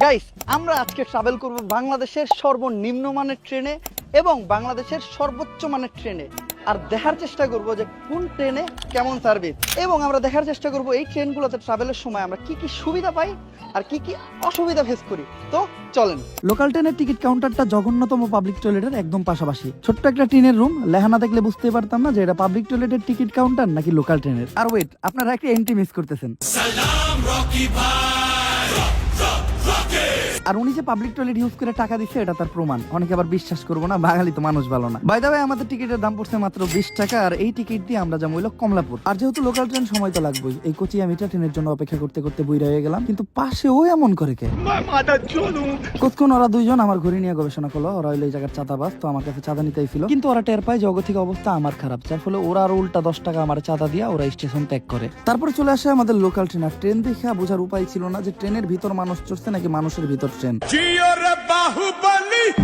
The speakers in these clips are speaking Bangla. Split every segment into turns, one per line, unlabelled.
গাইস, আমরা আজকে ট্রাভেল করব বাংলাদেশের সর্বনিম্ন মানের ট্রেনে এবং বাংলাদেশের সর্বোচ্চ মানের ট্রেনে। আর দেখার চেষ্টা করব যে কোন ট্রেনে কেমন সার্ভিস, এবং আমরা দেখার চেষ্টা করব এই ট্রেনগুলোতে ট্রাভেলের সময় আমরা কি কি সুবিধা পাই আর কি কি অসুবিধা ফেস করি। তো চলেন।
লোকাল ট্রেনের টিকিট কাউন্টারটা জঘন্যতম পাবলিক টয়লেটের একদম পাশাপাশি। ছোট্ট একটা ট্রেনের রুম, লেহানা দেখলে বুঝতে পারতাম না যে এটা পাবলিক টয়লেটের টিকিট কাউন্টার নাকি লোকাল ট্রেনের। আর ওয়েট, আপনারা একটা এন্ট্রি মিস করতেছেন। আর উনি যে পাবলিক টয়লেট ইউজ করে টাকা দিচ্ছে এটা তার প্রমাণ। অনেকে আবার বিশ্বাস করবো না, বাঙালি তো মানুষ ভালো না। বাই দা ওয়ে, আমাদের টিকিটের দাম পড়ছে মাত্র 20 টাকা, আর এই টিকিট দিয়ে আমরা যাবো হইলো কমলাপুর। আর যেহেতু লোকাল ট্রেন, সময় তো লাগবেই। এই কোচি আমিটা ট্রেনের জন্য অপেক্ষা করতে করতে বুইড়া হয়ে গেলাম, কিন্তু পাশেও এমন করে কে। কতক্ষণ ওরা দুইজন আমার ঘড়ি নিয়ে গবেষণা করলো। ওরা হইলো এই জায়গার চাঁদাবাজ, তো আমার কাছে চাঁদা নিতেই ছিল। কিন্তু ওরা টের পায় জগতিক অবস্থা আমার খারাপ, যার ফলে ওরা আরো উল্টা 10 টাকা আমার চাঁদা দিয়া ওরা স্টেশন ত্যাগ করে। তারপরে চলে আসে আমাদের লোকাল ট্রেন। আর ট্রেন দেখে বোঝার উপায় ছিল না যে ট্রেনের ভিতর মানুষ চড়ছে নাকি মানুষের ভিতর ট্রেন।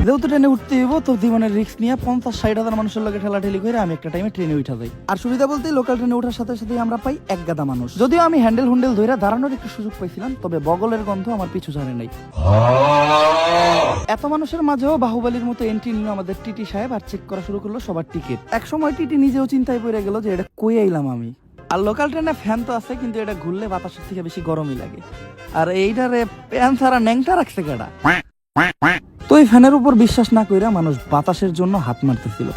যেহেতু ট্রেনে উঠতে হইব, তো জীবনের রিস্ক নিয়ে 50-60 হাজার মানুষের লগে ঠেলাঠেলি করে আমি একটা টাইমে ট্রেনে উঠা যাই। আর সুবিধা বলতে লোকাল ট্রেনে ওঠার সাথে সাথে আমরা পাই এক গাদা মানুষ। যদিও আমি হ্যান্ডেল হুন্ডেল ধরে দাঁড়ানোর একটু সুযোগ পাইছিলাম, তবে বগলের গন্ধ আমার পিছু ছাড়ে নাই। এত মানুষের মাঝেও বাহুবলীর মতো এন্ট্রি নিল আমাদের টিটি সাহেব, আর চেক করা শুরু করলো সবার টিকিট। এক সময় টিটি নিজেও চিন্তায় পড়ে গেল যে এটা কই আইলাম আমি। আর লোকাল ট্রেনে ফ্যান তো আছে, কিন্তু এটা ঘুরলে বাতাসের থেকে বেশি গরমই লাগে। আর এইটারে প্যান ছাড়া ন্যাংটা রাখছে কেডা? তো এই ফ্যানের উপর বিশ্বাস না কইরা মানুষ বাতাসের জন্য হাত মারতেছিল,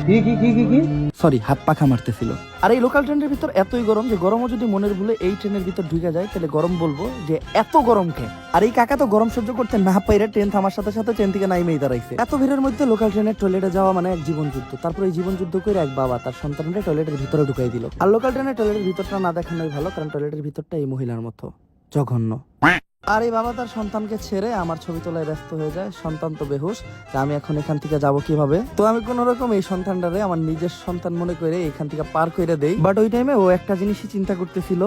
সরি হাত পাখা মারতেছিল। আর এই লোকাল ট্রেনের ভিতর এতই গরম যে গরমও যদি মনের ভুলে এই ট্রেনের ভিতর ঢুকে যায়, তাহলে গরম বলবো যে এত গরম কে। আর এই কাকা তো গরম সহ্য করতে না পাইরে ট্রেন থামার সাথে সাথে ট্রেন থেকে নাইমেই দাঁড়াইছে। এত ভিড়ের মধ্যে লোকাল ট্রেনের টয়লেটে যাওয়া মানে এক জীবন যুদ্ধ। তারপর এই জীবন যুদ্ধ করে এক বাবা তার সন্তানরা টয়লেটের ভিতরে ঢুকাই দিল। আর লোকাল ট্রেনের টয়লেটের ভিতরটা না দেখানোই ভালো, কারণ টয়লেটের ভিতরটা এই মহিলার মতো জঘন্য। আর এই বাবা তার সন্তানকে ছেড়ে আমার ছবি তোলায় ব্যস্ত হয়ে যায়। সন্তান তো বেহুশ, আমি এখন এখান থেকে যাব কিভাবে? তো আমি কোন রকম এই সন্তানটারে আমার নিজের সন্তান মনে করে এখান থেকে পার করে দেই। বাট ওই টাইমে ও একটা জিনিসই চিন্তা করতেছিল,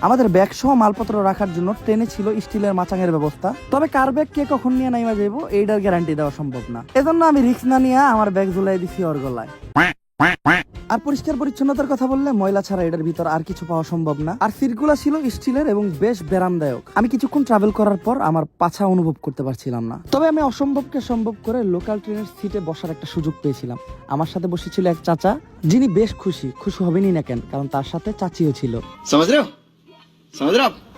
আমাদের ব্যাগ সহ মালপত্র রাখার জন্য ট্রেনে ছিল স্টিলের মাচাঙের ব্যবস্থা। তবে কার ব্যাগ কে কখন নিয়ে নাইমা যাইবো এইটার গ্যারান্টি দেওয়া সম্ভব না। এজন্য আমি রিস্ক না নিয়ে আমার ব্যাগ ঝুলাই দিছি ওর গলায়। আর পরিষ্কার পরিচ্ছন্নতার কথা বললে ময়লা ছাড়া এটার ভিতর আর কিছু পাওয়া সম্ভব না। আর সিটগুলা ছিল স্টিলের এবং বেশ ব্যারামদায়ক। আমি কিছুক্ষণ ট্রাভেল করার পর আমার পাছা অনুভব করতে পারছিলাম না। তবে আমি অসম্ভবকে সম্ভব করে লোকাল ট্রেনের সিটে বসার একটা সুযোগ পেয়েছিলাম। আমার সাথে বসেছিল এক চাচা, যিনি বেশ খুশি হবেনই না কেন, কারণ তার সাথে চাচিও ছিল।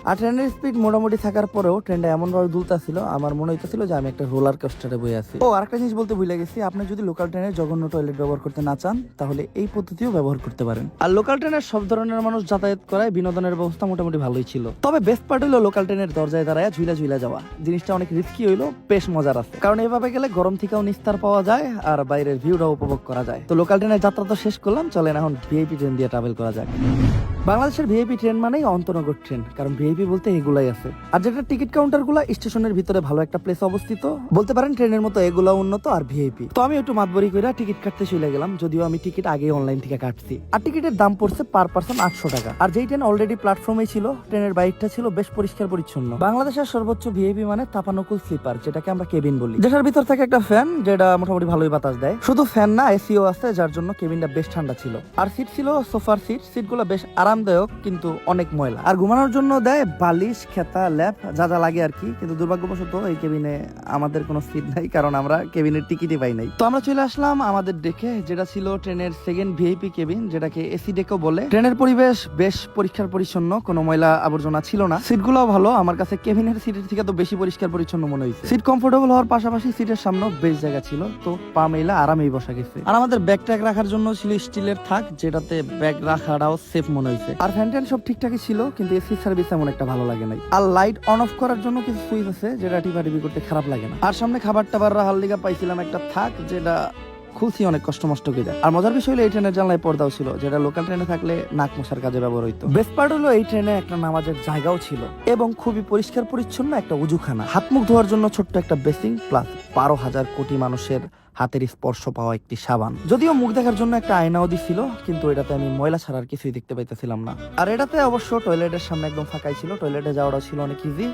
আর ট্রেনের স্পিড মোটামুটি থাকার পরেও ট্রেনটা এমন ভাবে দুলতেছিল, আমার মনে হইতেছিল যে আমি একটা রোলার কোস্টারে বসে আছি। ও আরেকটা জিনিস বলতে ভুলে গেছি, আপনি যদি লোকাল ট্রেনের জঘন্য টয়লেট ব্যবহার করতে না চান, তাহলে এই পদ্ধতিও ব্যবহার করতে পারেন। আর লোকাল ট্রেনের সব ধরনের মানুষ যাতায়াত করায় বিনোদনের ব্যবস্থা মোটামুটি ভালোই ছিল। তবে বেস্ট পার্ট হলো লোকাল ট্রেনের দরজায় দাঁড়ায় ঝুলা যাওয়া। জিনিসটা অনেক রিস্কি হইলো, বেশ মজার আছে, কারণ এভাবে গেলে গরম থেকেও নিস্তার পাওয়া যায় আর বাইরের ভিউটাও উপভোগ করা যায়। তো লোকাল ট্রেনের যাত্রা তো শেষ করলাম, চলেন এখন ভিআইপি ট্রেন দিয়ে ট্রাভেল করা যাক। বাংলাদেশের ভিআইপি ট্রেন মানেই অন্তনগর ট্রেন, কারণ ভিআইপি বলতে এগুলাই আছে। আর যেটা টিকিট কাউন্টার গুলা স্টেশনের ভিতরে ভালো একটা প্লেস অবস্থিত, বলতে পারেন ট্রেনের মতো এগুলা উন্নত আর ভিআইপি। তো আমি একটু মাতবরি করে টিকিট কাটতে চলে গেলাম, যদিও আমি টিকিট আগে অনলাইন থেকে কাটছি। আর টিকিটের দাম পড়ছে পার পার্সন 800 টাকা। আর যেই ট্রেন অলরেডি প্ল্যাটফর্মে ছিল, ট্রেনের বাইকটা ছিল বেশ পরিষ্কার পরিচ্ছন্ন। বাংলাদেশের সর্বোচ্চ ভিআইপি মানে তাপানুকুল স্লিপার, যেটাকে আমরা কেবিন বলি, যেটার ভিতর থাকে একটা ফ্যান যেটা মোটামুটি ভালোই বাতাস দেয়। শুধু ফ্যান না, এসিও আছে, যার জন্য কেবিনটা বেশ ঠান্ডা ছিল। আর সিট ছিল সোফার সিটগুলো বেশ আরামদায়ক, কিন্তু অনেক ময়লা। আর ঘুমানোর জন্য দেয় বালিশ, খেতা, ল্যাপ, যা যা লাগে আর কি। কিন্তু দুর্ভাগ্যবশত এই কেবিনে আমাদের কোনো সিট নাই, কারণ আমরা কেবিনের টিকিটই পাই নাই। তো আমরা চলে আসলাম আমাদের ডেকে, যেটা ছিল ট্রেনের সেকেন্ড ভিআইপি কেবিন, যেটাকে এসি ডেকও বলে। ট্রেনের পরিবেশ বেশ পরিষ্কার পরিচ্ছন্ন, কোনো ময়লা আবর্জনা ছিল না। সিটগুলোও ভালো, আমার কাছে কেবিনের সিটের থেকে তো বেশি পরিষ্কার পরিচ্ছন্ন মনে হয়েছে। সিট কমফোর্টেবল হওয়ার পাশাপাশি সিটের সামনেও বেশ জায়গা ছিল, তো পা মেলা আরামেই বসা গেছে। আর আমাদের ব্যাগ ট্যাগ রাখার জন্য ছিল স্টিলের থাক, যেটাতে ব্যাগ রাখাটাও সেফ মনে হয়েছে। আর ফ্যান ট্যান সব ঠিকঠাকই ছিল, কিন্তু এসি সার্ভিস এমন একটা ভালো লাগে নাই। আর লাইট অন অফ করার জন্য কিছু সুইচ আছে, যেটা টিপি করতে খারাপ লাগে না। আর সামনে খাবার টাবার রাখার লিগা পাইছিলাম একটা থাক, যেটা খুলছি অনেক কষ্ট মষ্ট করে। আর মজার বিষয় হলো এই ট্রেনের জানলায় পর্দাও ছিল, যেটা লোকাল ট্রেনে থাকলে নাক মশার কাজে ব্যবহার হইতো। বেস্ট পার্ট হলো এই ট্রেনে একটা নামাজের জায়গাও ছিল, এবং খুবই পরিষ্কার পরিচ্ছন্ন একটা উজুখানা, হাত মুখ ধোয়ার জন্য ছোট্ট একটা বেসিং, প্লাস 12,000 কোটি মানুষের হাতের স্পর্শ পাওয়া একটি সাবান। যদিও মুখ দেখার জন্য একটা আয়নাও দিছিল, কিন্তু এটাতে আমি ময়লা ছাড়ার কিছুই দেখতে পাইতেছিলাম না। আর এটাতে অবশ্য টয়লেটের সামনে একদম ফাঁকাই ছিল, টয়লেটে যাওয়াটা ছিল অনেক ইজি।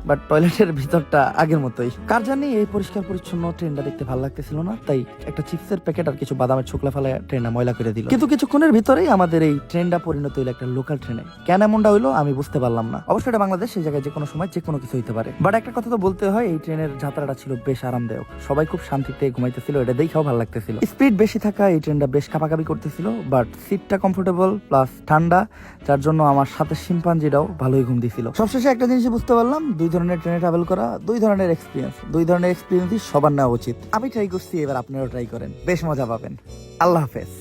বাট টয়লেটের ভিতরটা আগের মতোই। কার জানি এই পরিষ্কার পরিচ্ছন্ন ট্রেনটা দেখতে ভালো লাগতেছিল না, তাই একটা চিপসের প্যাকেট আর কিছু বাদামের ছোকলা ফেলে ট্রেনটা ময়লা করে দিল। কিন্তু কিছুক্ষণের ভিতরেই আমাদের এই ট্রেনটা পরিণত হইলো একটা লোকাল ট্রেনে। কেন এমনটা হইলো আমি বুঝতে পারলাম না। অবশ্যই এটা বাংলাদেশ, সেই জায়গায় যে কোনো সময় যে কোনো কিছু হইতে পারে। বাট একটা কথা তো বলতে হয়, এই ট্রেনের যাত্রাটা ছিল বেশ আরামদায়ক। সবাই খুব শান্তিতে ঘুমাইতেছিল, এটা দেখেও ভালো লাগতেছিল। স্পিড বেশি থাকা এই ট্রেনটা বেশ কাঁপাকাঁপি করতেছিল, বাট সিটটা কমফোর্টেবল প্লাস ঠান্ডা, যার জন্য আমার সাথে শিম্পাঞ্জিরাও ভালোই ঘুম দিছিল। সবশেষে একটা জিনিস বুঝতে পারলাম, দুই ধরনের ট্রেনে ট্রাভেল করা দুই ধরনের এক্সপিরিয়েন্সই সবার নেওয়া উচিত। আমি ট্রাই করছি, এবার আপনারাও ট্রাই করেন, বেশ মজা পাবেন। আল্লাহ হাফেজ।